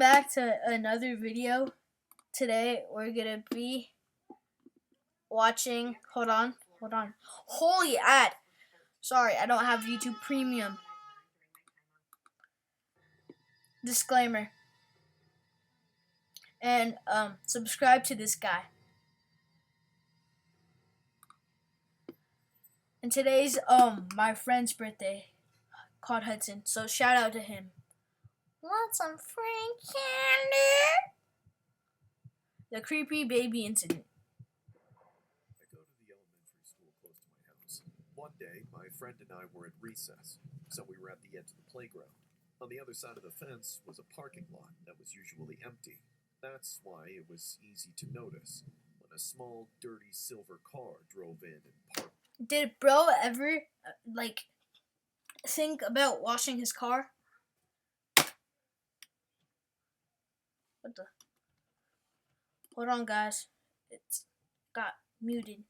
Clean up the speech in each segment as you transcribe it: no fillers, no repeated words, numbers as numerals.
Back to another video. Today we're gonna be watching. Hold on. Holy ad. Sorry, I don't have YouTube Premium. Disclaimer. And subscribe to this guy. And today's my friend's birthday, called Hudson. So shout out to him. Want some free candy? The creepy baby incident. I go to the elementary school close to my house. One day, my friend and I were at recess, so we were at the edge of the playground. On the other side of the fence was a parking lot that was usually empty. That's why it was easy to notice when a small, dirty silver car drove in and parked. Did bro ever think about washing his car? What the? Hold on, guys. It's got muted.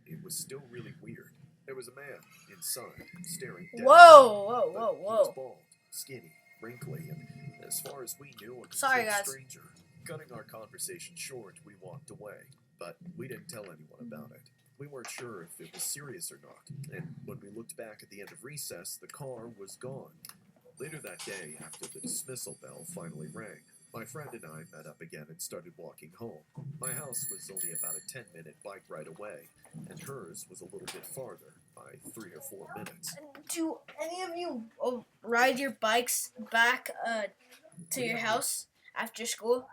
It was still really weird. There was a man inside, staring down. Whoa. He was bald, skinny, wrinkly, and as far as we knew, a complete Sorry, guys. stranger. Cutting our conversation short, we walked away, but we didn't tell anyone about it. We weren't sure if it was serious or not, and when we looked back at the end of recess, the car was gone. Later that day, after the dismissal bell finally rang, my friend and I met up again and started walking home. My house was only about a 10-minute bike ride away, and hers was a little bit farther, by 3 or 4 minutes. Do any of you ride your bikes back to your house after school?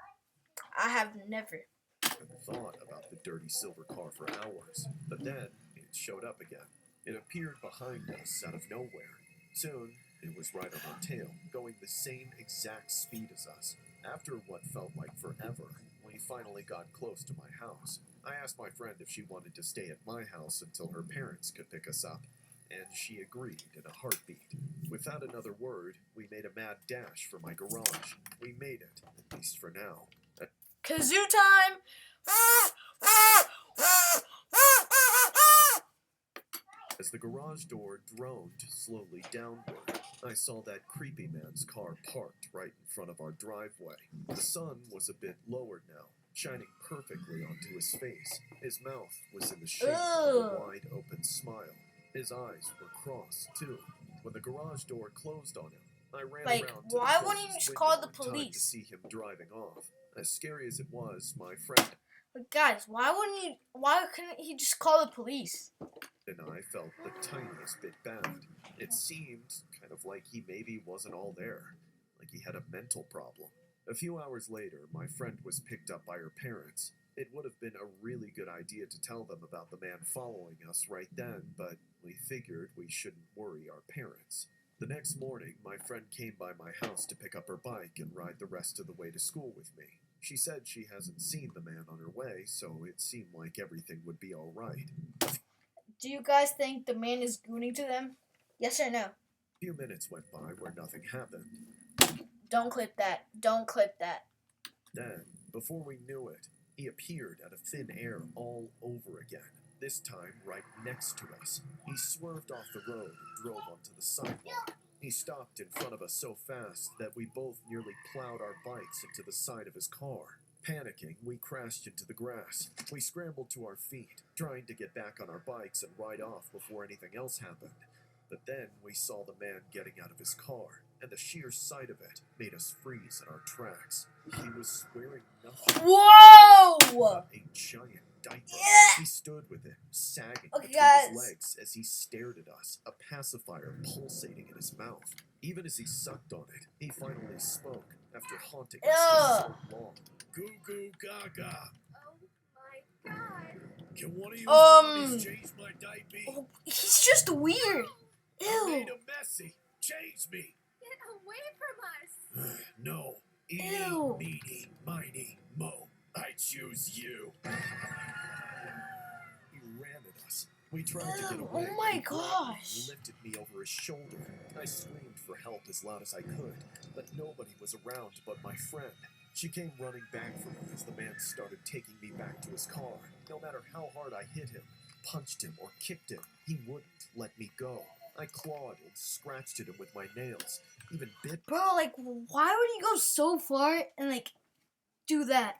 I have never. I thought about the dirty silver car for hours, but then it showed up again. It appeared behind us out of nowhere. Soon, it was right on our tail, going the same exact speed as us. After what felt like forever, we finally got close to my house. I asked my friend if she wanted to stay at my house until her parents could pick us up, and she agreed in a heartbeat. Without another word, we made a mad dash for my garage. We made it, at least for now. Kazoo time! As the garage door droned slowly downward, I saw that creepy man's car parked right in front of our driveway. The sun was a bit lower now, shining perfectly onto his face. His mouth was in the shape of a wide open smile. His eyes were crossed, too. When the garage door closed on him, I ran around to why the wouldn't you closest just call window the in time to police? see him driving off. As scary as it was, my friend But guys, why couldn't he just call the police? and I felt the tiniest bit bad. It seemed kind of like he maybe wasn't all there, like he had a mental problem. A few hours later, my friend was picked up by her parents. It would have been a really good idea to tell them about the man following us right then, but we figured we shouldn't worry our parents. The next morning, my friend came by my house to pick up her bike and ride the rest of the way to school with me. She said she hasn't seen the man on her way, so it seemed like everything would be all right. Do you guys think the man is gooning to them? Yes or no? A few minutes went by where nothing happened. Don't clip that. Then, before we knew it, he appeared out of thin air all over again, this time right next to us. He swerved off the road and drove onto the sidewalk. He stopped in front of us so fast that we both nearly plowed our bikes into the side of his car. Panicking, we crashed into the grass. We scrambled to our feet, trying to get back on our bikes and ride off before anything else happened. But then we saw the man getting out of his car, and the sheer sight of it made us freeze in our tracks. He was wearing nothing Whoa! but a giant diaper. Yeah! He stood with it sagging Okay, between guys. his legs as he stared at us, a pacifier pulsating in his mouth. Even as he sucked on it, he finally spoke after haunting us for so long. Goo goo gaga. Oh my god. Can one of you mommies change my diaper? Oh, he's just weird. I Ew. made him messy. Change me. Get away from us. No. Eeny, Ew. meeny, miny, mo. I choose you. He ran at us. We tried to get Ew. away. Oh my He grabbed me gosh. and lifted me over his shoulder. I screamed for help as loud as I could, but nobody was around but my friend. She came running back for me as the man started taking me back to his car. No matter how hard I hit him, punched him, or kicked him, he wouldn't let me go. I clawed and scratched at him with my nails, even bit Bro, like, why would he go so far and, like, do that?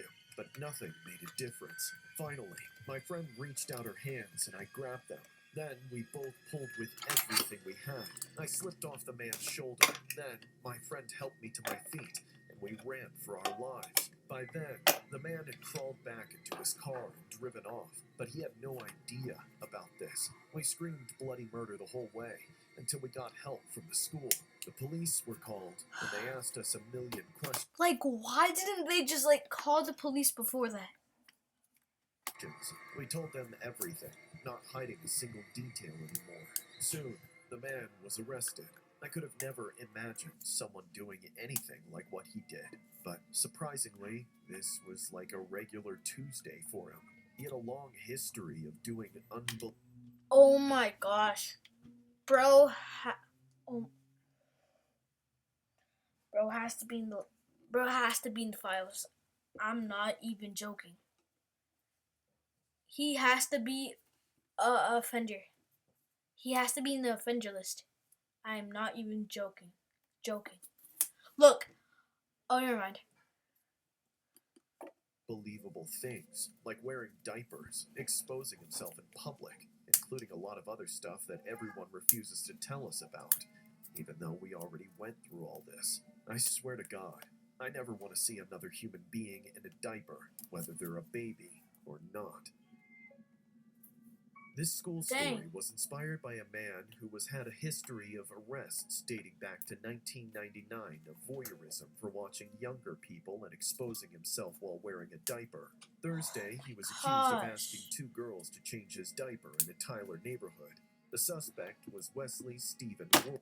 him, but nothing made a difference. Finally, my friend reached out her hands and I grabbed them. Then we both pulled with everything we had. I slipped off the man's shoulder. Then my friend helped me to my feet, and we ran for our lives. By then, the man had crawled back into his car and driven off, but he had no idea about this. We screamed bloody murder the whole way until we got help from the school. The police were called, and they asked us a million questions. Like, why didn't they just, like, call the police before that? We told them everything, not hiding a single detail anymore. Soon, the man was arrested. I could have never imagined someone doing anything like what he did. But surprisingly, this was like a regular Tuesday for him. He had a long history of doing unbelievable. Oh my gosh. Bro, bro has to be in the files. I'm not even joking. He has to be a offender. He has to be in the offender list. I am not even joking. Look. Oh, never mind. Believable things, like wearing diapers, exposing himself in public, including a lot of other stuff that everyone refuses to tell us about, even though we already went through all this. I swear to God, I never want to see another human being in a diaper, whether they're a baby or not. This school story was inspired by a man who had a history of arrests dating back to 1999 of voyeurism for watching younger people and exposing himself while wearing a diaper. Thursday, he was accused of asking two girls to change his diaper in a Tyler neighborhood. The suspect was Wesley Stephen Worrell,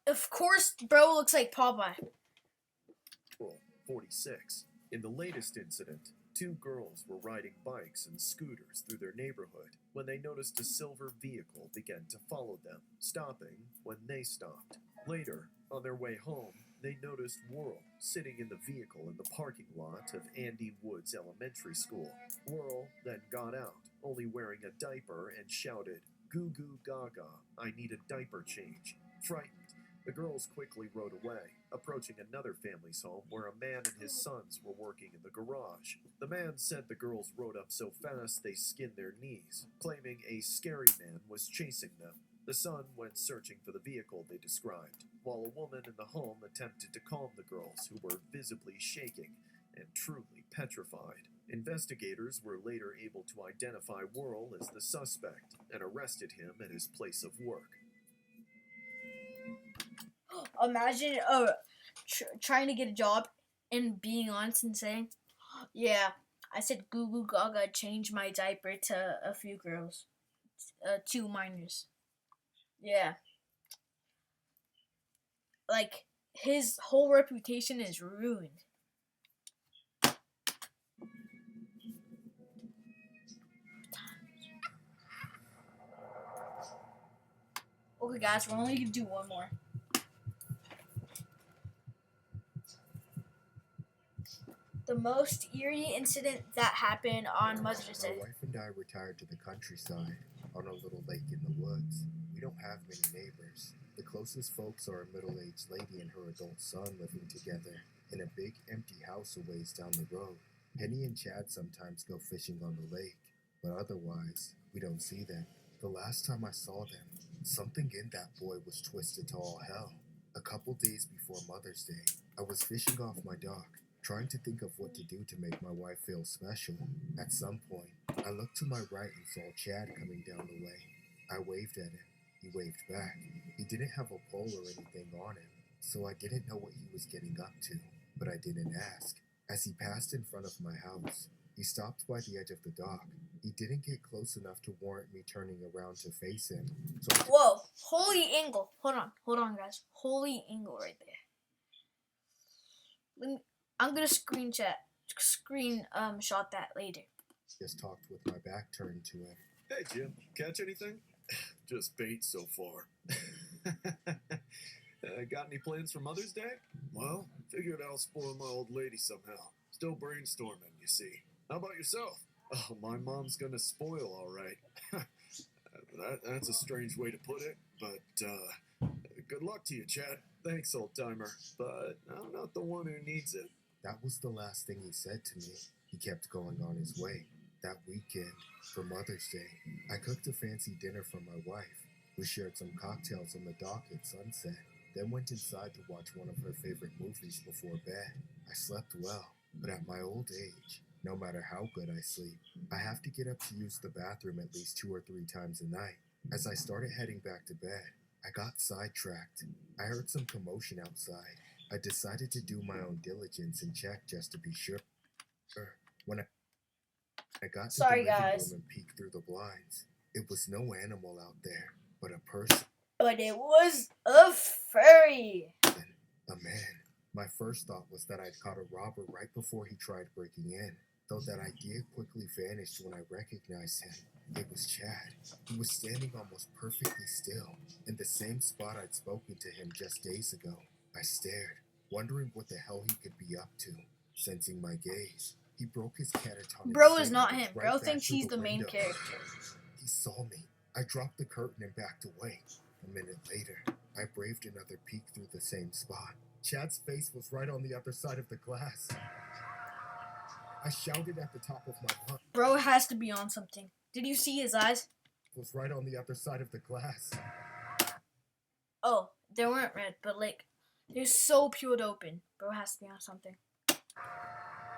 Of course, bro looks like Popeye. 46. In the latest incident, two girls were riding bikes and scooters through their neighborhood when they noticed a silver vehicle began to follow them, stopping when they stopped. Later, on their way home, they noticed Worrell sitting in the vehicle in the parking lot of Andy Woods Elementary School. Worrell then got out, only wearing a diaper, and shouted, "Goo goo gaga, I need a diaper change." Frightened, the girls quickly rode away, approaching another family's home where a man and his sons were working in the garage. The man said the girls rode up so fast they skinned their knees, claiming a scary man was chasing them. The son went searching for the vehicle they described, while a woman in the home attempted to calm the girls, who were visibly shaking and truly petrified. Investigators were later able to identify Worrell as the suspect and arrested him at his place of work. Imagine trying to get a job and being honest and saying, "Yeah, I said goo goo gaga, change my diaper to a few girls, 2 minors." Yeah, like his whole reputation is ruined. Okay, guys, we're only gonna do one more. The most eerie incident that happened on Mother's My Day. wife and I retired to the countryside on a little lake in the woods. We don't have many neighbors. The closest folks are a middle-aged lady and her adult son living together in a big empty house a ways down the road. Penny and Chad sometimes go fishing on the lake, but otherwise, we don't see them. The last time I saw them, something in that boy was twisted to all hell. A couple days before Mother's Day, I was fishing off my dock, trying to think of what to do to make my wife feel special. At some point, I looked to my right and saw Chad coming down the lane. I waved at him. He waved back. He didn't have a pole or anything on him, so I didn't know what he was getting up to, but I didn't ask. As he passed in front of my house, he stopped by the edge of the dock. He didn't get close enough to warrant me turning around to face him, so I Whoa, holy angle. Hold on, guys. Holy angle right there. I'm gonna screen shot that later. just talked with my back turned to him. Hey Jim, catch anything? Just bait so far. Got any plans for Mother's Day? Well, figured I'll spoil my old lady somehow. Still brainstorming, you see. How about yourself? Oh, my mom's gonna spoil, all right. That's a strange way to put it, but Good luck to you, Chad. Thanks, old timer. But I'm not the one who needs it. That was the last thing he said to me. He kept going on his way. That weekend, for Mother's Day, I cooked a fancy dinner for my wife. We shared some cocktails on the dock at sunset, then went inside to watch one of her favorite movies before bed. I slept well, but at my old age, no matter how good I sleep, I have to get up to use the bathroom at least 2 or 3 times a night. As I started heading back to bed, I got sidetracked. I heard some commotion outside. I decided to do my own diligence and check just to be sure. When I got to Sorry, the living guys. room and peeked through the blinds, it was no animal out there, but a person, But it was a furry. a man. My first thought was that I'd caught a robber right before he tried breaking in, though that idea quickly vanished when I recognized him. It was Chad. He was standing almost perfectly still, in the same spot I'd spoken to him just days ago. I stared, wondering what the hell he could be up to. Sensing my gaze, he broke his catatonic Bro is state not and him. looked right Bro back thinks through he's the the main window. character. He saw me. I dropped the curtain and backed away. A minute later, I braved another peek through the same spot. Chad's face was right on the other side of the glass. I shouted at the top of my lungs. Bro has to be on something. Did you see his eyes? Was right on the other side of the glass. Oh, they weren't red, but like, they're so peeled open. Bro has to be on something.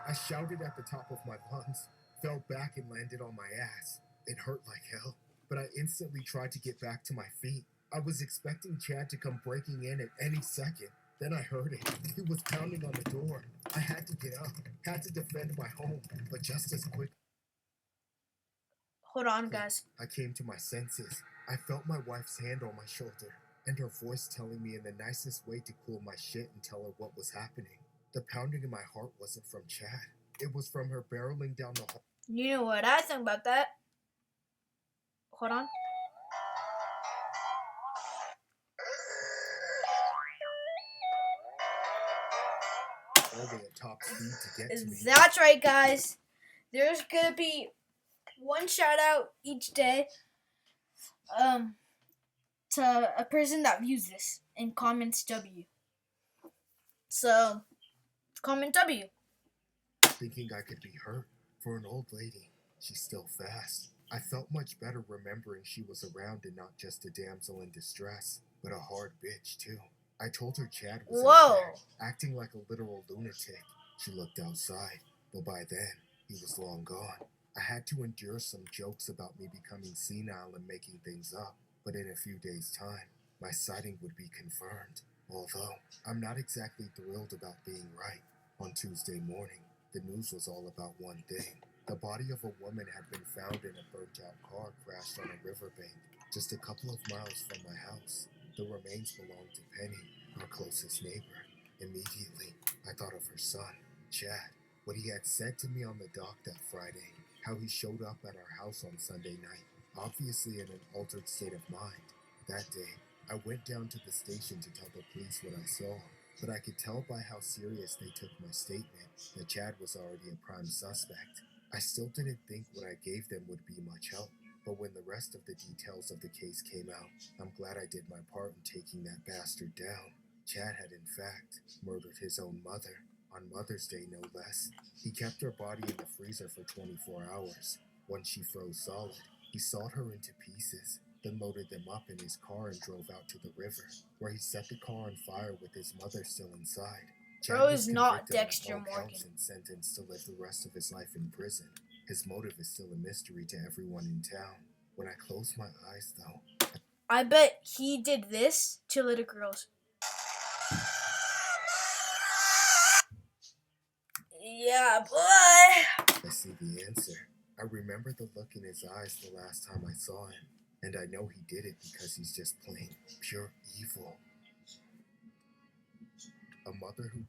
I shouted at the top of my lungs, fell back and landed on my ass. It hurt like hell, but I instantly tried to get back to my feet. I was expecting Chad to come breaking in at any second. Then I heard it. He was pounding on the door. I had to get up, had to defend my home, but just as quick Hold on, guys. I came to my senses. I felt my wife's hand on my shoulder, and her voice telling me in the nicest way to cool my shit and tell her what was happening. The pounding in my heart wasn't from Chad. It was from her barreling down the hall. You know what I think about that? Hold on. All the way at top speed to get to me. That's right, guys. There's gonna be one shout out each day to a person that views this in comments W. So comment W. Thinking I could be hurt. For an old lady, she's still fast. I felt much better remembering she was around and not just a damsel in distress, but a hard bitch too. I told her Chad was Whoa. out there, acting like a literal lunatic. She looked outside, but by then, he was long gone. I had to endure some jokes about me becoming senile and making things up, but in a few days' time, my sighting would be confirmed. Although, I'm not exactly thrilled about being right. On Tuesday morning, the news was all about one thing. The body of a woman had been found in a burnt-out car crashed on a riverbank, just a couple of miles from my house. The remains belonged to Penny, our closest neighbor. Immediately, I thought of her son, Chad, what he had said to me on the dock that Friday, how he showed up at our house on Sunday night, obviously in an altered state of mind. That day, I went down to the station to tell the police what I saw, but I could tell by how serious they took my statement that Chad was already a prime suspect. I still didn't think what I gave them would be much help, but when the rest of the details of the case came out, I'm glad I did my part in taking that bastard down. Chad had in fact murdered his own mother, on Mother's Day no less. He kept her body in the freezer for 24 hours. Once she froze solid, he sawed her into pieces, then loaded them up in his car and drove out to the river, where he set the car on fire with his mother still inside. Chad Bro was is not convicted on Dexter all Morgan. counts and sentenced to live the rest of his life in prison. His motive is still a mystery to everyone in town. When I close my eyes, though, I bet he did this to little girls. Yeah, boy. I see the answer. I remember the look in his eyes the last time I saw him, and I know he did it because he's just plain, pure evil. A mother who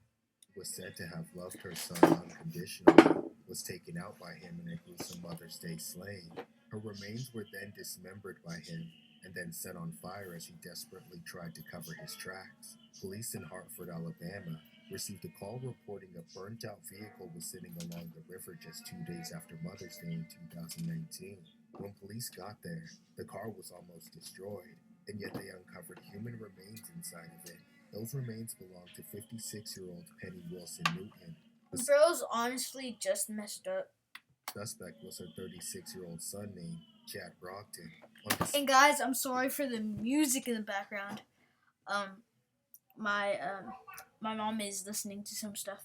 was said to have loved her son unconditionally was taken out by him in a gruesome Mother's Day slaying. Her remains were then dismembered by him and then set on fire as he desperately tried to cover his tracks. Police in Hartford, Alabama, received a call reporting a burnt-out vehicle was sitting along the river just 2 days after Mother's Day in 2019. When police got there, the car was almost destroyed. and yet they uncovered human remains inside of it. Those remains belonged to 56-year-old Penny Wilson Newton. The Bro's honestly just messed up. suspect was her 36-year-old son named Chad Brogdon. And guys, I'm sorry for the music in the background. My mom is listening to some stuff.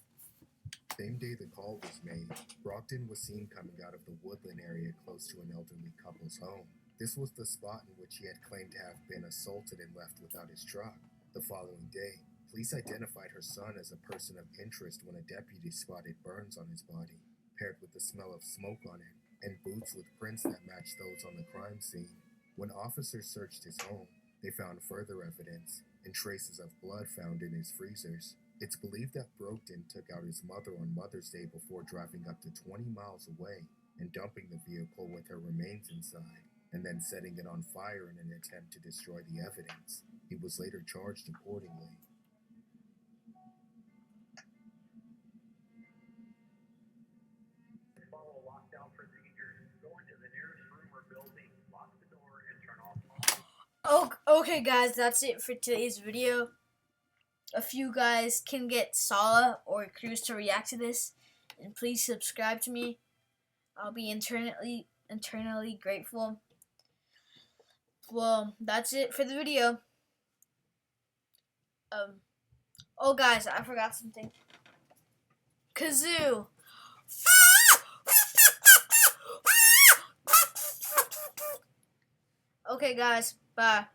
Same day the call was made, Brogdon was seen coming out of the woodland area close to an elderly couple's home. This was the spot in which he had claimed to have been assaulted and left without his truck. The following day, police identified her son as a person of interest when a deputy spotted burns on his body, paired with the smell of smoke on it, and boots with prints that matched those on the crime scene. When officers searched his home, they found further evidence and traces of blood found in his freezers. It's believed that Brogdon took out his mother on Mother's Day before driving up to 20 miles away and dumping the vehicle with her remains inside, and then setting it on fire in an attempt to destroy the evidence. He was later charged accordingly. Follow lockdown procedures. Go into the nearest room or building, lock the door, and turn off all. Oh, okay, guys, that's it for today's video. If you guys can get Sala or Cruz to react to this, and please subscribe to me, I'll be eternally grateful. Well, that's it for the video. Oh, guys, I forgot something. Kazoo. Okay, guys, bye.